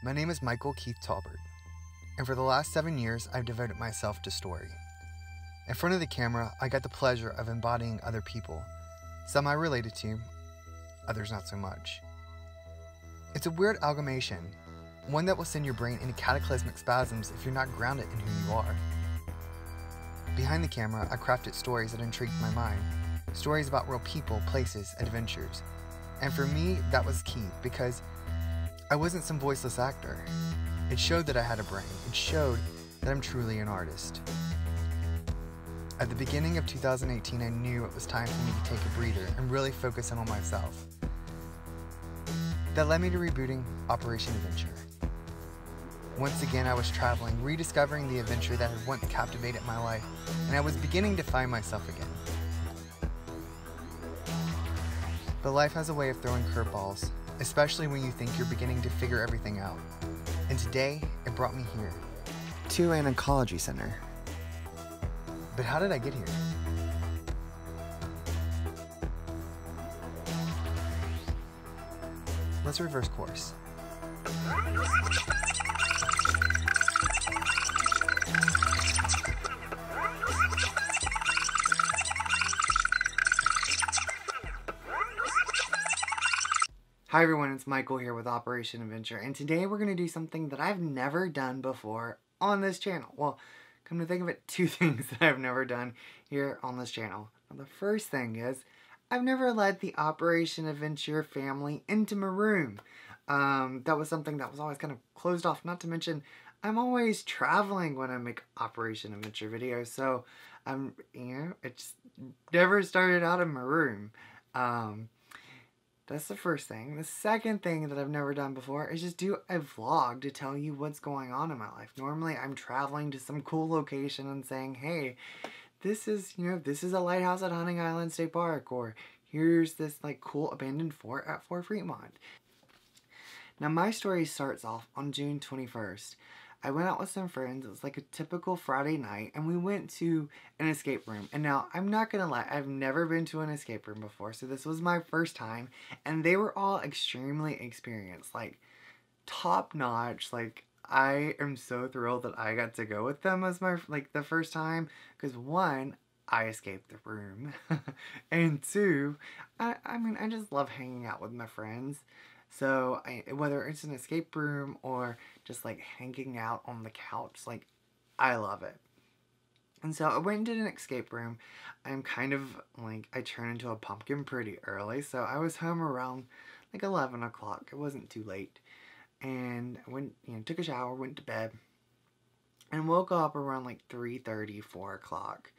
My name is Michael Keith Talbert, and for the last 7 years, I've devoted myself to story. In front of the camera, I got the pleasure of embodying other people, some I related to, others not so much. It's a weird amalgamation, one that will send your brain into cataclysmic spasms if you're not grounded in who you are. Behind the camera, I crafted stories that intrigued my mind, stories about real people, places, adventures. And for me, that was key, because I wasn't some voiceless actor. It showed that I had a brain. It showed that I'm truly an artist. At the beginning of 2018, I knew it was time for me to take a breather and really focus in on myself. That led me to rebooting Operation Adventure. Once again, I was traveling, rediscovering the adventure that had once captivated my life, and I was beginning to find myself again. But life has a way of throwing curveballs, especially when you think you're beginning to figure everything out. And today, it brought me here, to an oncology center. But how did I get here? Let's reverse course. Hi everyone, it's Michael here with Operation Adventure, and today we're going to do something that I've never done before on this channel. Well, come to think of it, two things that I've never done here on this channel. Now, the first thing is, I've never led the Operation Adventure family into my room. That was something that was always kind of closed off, not to mention, I'm always traveling when I make Operation Adventure videos, so it just never started out in my room. That's the first thing. The second thing that I've never done before is just do a vlog to tell you what's going on in my life. Normally I'm traveling to some cool location and saying, hey, this is a lighthouse at Hunting Island State Park, or here's this like cool abandoned fort at Fort Fremont. Now my story starts off on June 21st. I went out with some friends. It was like a typical Friday night, and we went to an escape room. And now, I'm not gonna lie, I've never been to an escape room before, so this was my first time, and they were all extremely experienced, like, top-notch. Like, I am so thrilled that I got to go with them as my, like, the first time, because one, I escaped the room, and two, I mean, I just love hanging out with my friends. So, whether it's an escape room or just like hanging out on the couch, like, I love it. And so I went into an escape room. I'm kind of like, I turned into a pumpkin pretty early, so I was home around like 11 o'clock. It wasn't too late. And I went, took a shower, went to bed, and woke up around like 3:30, 4 o'clock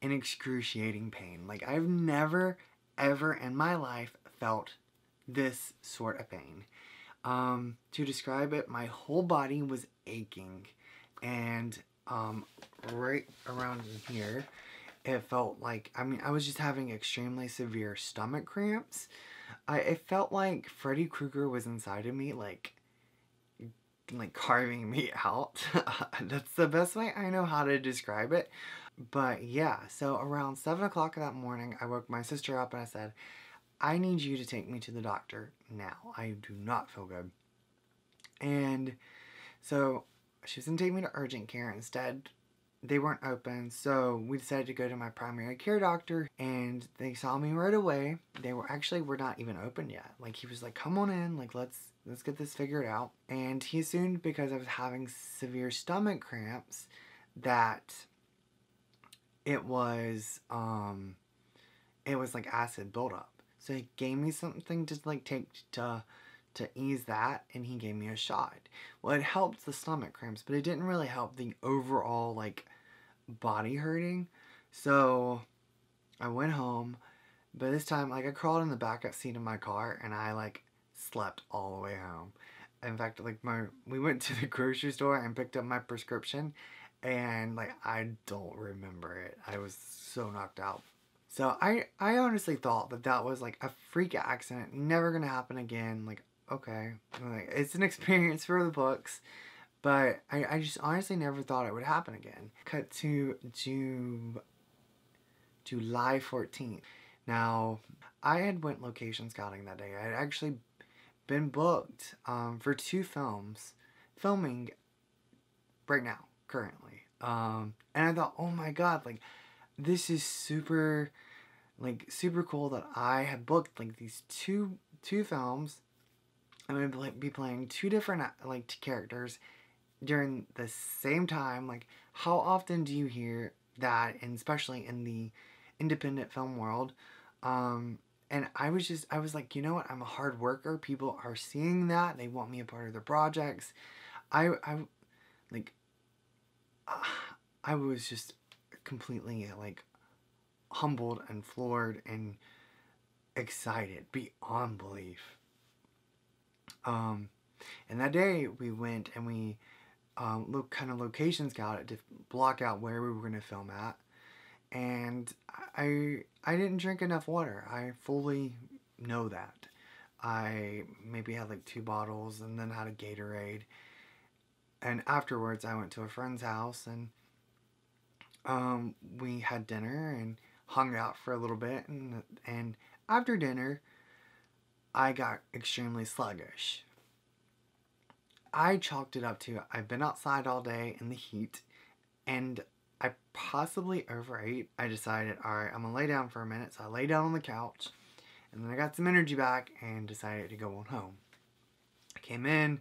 in excruciating pain. Like, I've never, ever in my life felt this sort of pain. To describe it, my whole body was aching, and right around here, it felt like, I was just having extremely severe stomach cramps. It felt like Freddy Krueger was inside of me, like carving me out. That's the best way I know how to describe it. But yeah, so around 7 o'clock that morning, I woke my sister up and I said, I need you to take me to the doctor now. I do not feel good. And so she was going to take me to urgent care. Instead, they weren't open, so we decided to go to my primary care doctor, and they saw me right away. They were not even open yet. Like, he was like, come on in, like, let's get this figured out. And he assumed, because I was having severe stomach cramps, that it was like acid buildup. So he gave me something to like take to ease that, and he gave me a shot. Well, it helped the stomach cramps, but it didn't really help the overall like body hurting. So I went home, but this time, like, I crawled in the backup seat of my car and I like slept all the way home. In fact, like, we went to the grocery store and picked up my prescription, and like, I don't remember it. I was so knocked out. So I honestly thought that was like a freak accident, never gonna happen again. Like, okay, like, it's an experience for the books, but I just honestly never thought it would happen again. Cut to July 14th. Now, I had went location scouting that day. I had actually been booked for 2 filming right now, currently. And I thought, oh my god, like, this is super cool that I have booked like these two films. I'm gonna be playing 2 different characters during the same time. Like, how often do you hear that, and especially in the independent film world? And I was like, you know what? I'm a hard worker. People are seeing that. They want me a part of their projects. I like, I was just completely like humbled and floored and excited beyond belief. And that day we went and we location scouted to block out where we were going to film at. And I didn't drink enough water. I fully know that. I maybe had like 2 bottles and then had a Gatorade. And afterwards I went to a friend's house and we had dinner and hung out for a little bit, and after dinner I got extremely sluggish. I chalked it up to I've been outside all day in the heat and I possibly overate. I decided, alright, I'm gonna lay down for a minute. So I lay down on the couch and then I got some energy back and decided to go on home. I came in,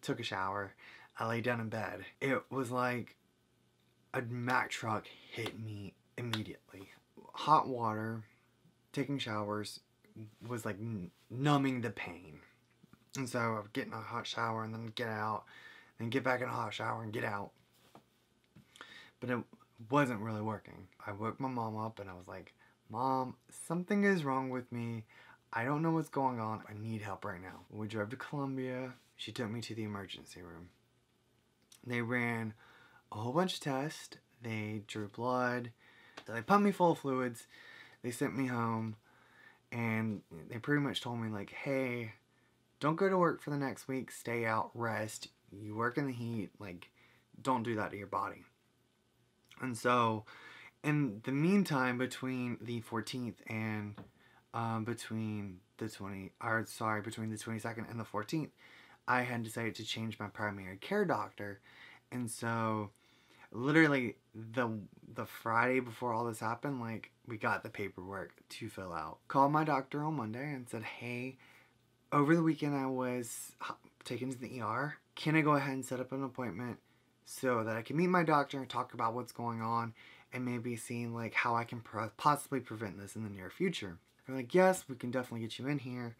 took a shower, I lay down in bed. It was like a Mack truck hit me immediately. Hot water, taking showers was like numbing the pain. And so I would get in a hot shower and then get out, then get back in a hot shower and get out. But it wasn't really working. I woke my mom up and I was like, Mom, something is wrong with me. I don't know what's going on. I need help right now. We drove to Columbia. She took me to the emergency room. They ran a whole bunch of tests. They drew blood. They pumped me full of fluids. They sent me home. And they pretty much told me, like, hey, don't go to work for the next week. Stay out, rest. You work in the heat. Like, don't do that to your body. And so, in the meantime, between the 14th and between the 22nd and the 14th, I had decided to change my primary care doctor. And so, literally the Friday before all this happened, like, we got the paperwork to fill out. Called my doctor on Monday and said, hey, over the weekend I was taken to the ER. Can I go ahead and set up an appointment so that I can meet my doctor and talk about what's going on and maybe seeing like how I can possibly prevent this in the near future? They're like, yes, we can definitely get you in here.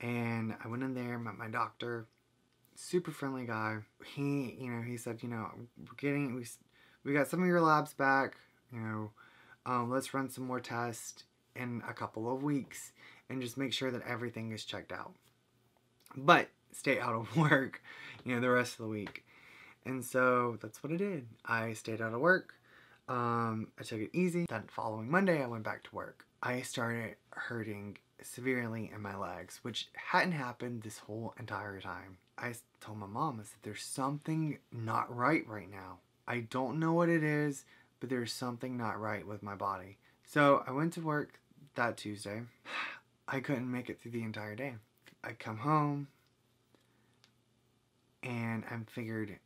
And I went in there, met my doctor, super friendly guy. He said, we got some of your labs back, let's run some more tests in a couple of weeks and just make sure that everything is checked out. But stay out of work, the rest of the week. And so that's what I did. I stayed out of work. I took it easy. Then following Monday, I went back to work. I started hurting severely in my legs, which hadn't happened this whole entire time. I told my mom, I said, there's something not right now. I don't know what it is, but there's something not right with my body. So I went to work that Tuesday. I couldn't make it through the entire day. I come home and I figured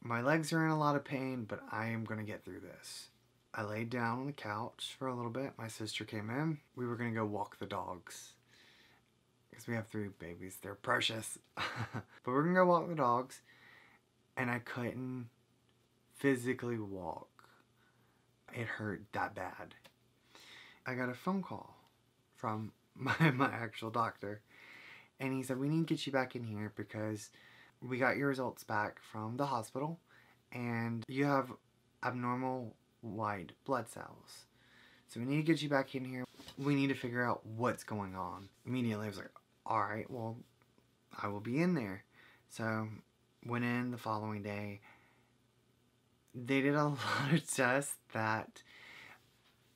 my legs are in a lot of pain, but I am going to get through this. I laid down on the couch for a little bit. My sister came in. We were going to go walk the dogs because we have 3 babies. They're precious. But we're going to go walk the dogs, and I couldn't physically walk. It hurt that bad. I got a phone call from my actual doctor, and he said, we need to get you back in here because we got your results back from the hospital and you have abnormal white blood cells. So we need to get you back in here. We need to figure out what's going on. Immediately I was like, alright, well, I will be in there. So went in the following day. They did a lot of tests that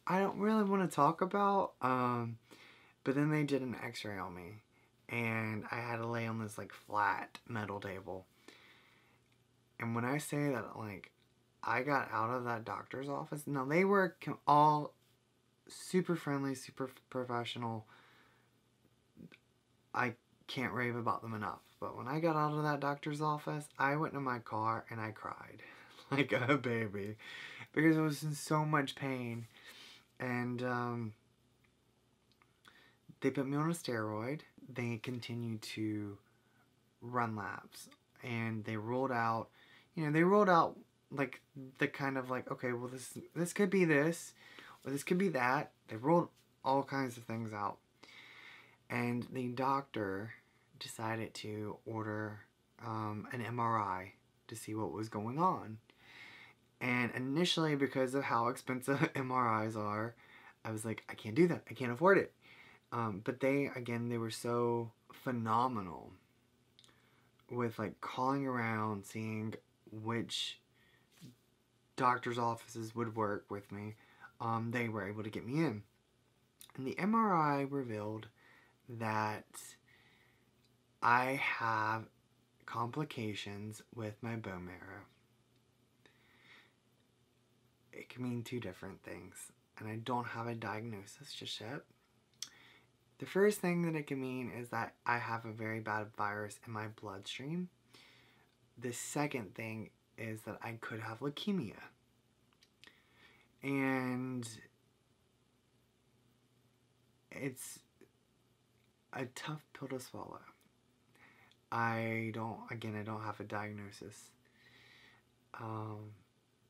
I don't really want to talk about. But then they did an x-ray on me. And I had to lay on this like flat metal table. And when I say that, like, I got out of that doctor's office, now they were all super friendly, super professional. I can't rave about them enough. But when I got out of that doctor's office, I went in my car and I cried like a baby because I was in so much pain. And they put me on a steroid. They continued to run labs, and they rolled out, like the kind of like, okay, well this could be this, or this could be that. They rolled all kinds of things out, and the doctor decided to order an MRI to see what was going on. And initially, because of how expensive MRIs are, I was like, I can't do that. I can't afford it. But they were so phenomenal with like calling around, seeing which doctor's offices would work with me. They were able to get me in. And the MRI revealed that I have complications with my bone marrow. It can mean two different things, and I don't have a diagnosis just yet. The first thing that it can mean is that I have a very bad virus in my bloodstream. The second thing is that I could have leukemia. And it's a tough pill to swallow. I don't have a diagnosis.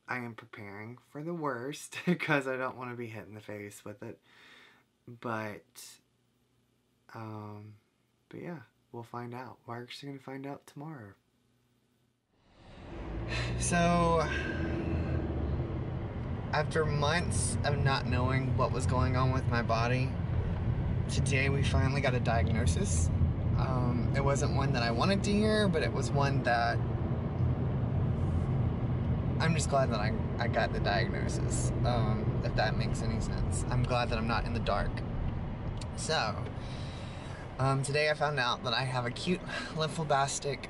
I am preparing for the worst because I don't want to be hit in the face with it. But yeah, we'll find out. We're actually going to find out tomorrow. So, after months of not knowing what was going on with my body, today we finally got a diagnosis. It wasn't one that I wanted to hear, but it was one that I'm just glad that I got the diagnosis, if that makes any sense. I'm glad that I'm not in the dark. So, today I found out that I have acute lymphoblastic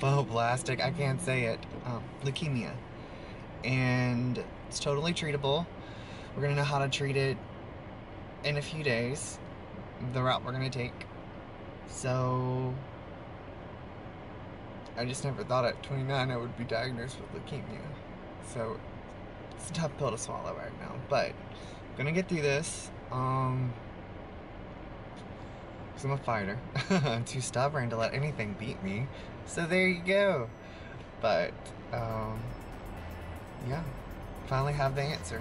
I can't say it, leukemia. And it's totally treatable. We're going to know how to treat it in a few days, the route we're going to take. So, I just never thought at 29 I would be diagnosed with leukemia. So, it's a tough pill to swallow right now. But, I'm going to get through this. Because I'm a fighter. I'm too stubborn to let anything beat me. So there you go. But, yeah. Finally have the answer.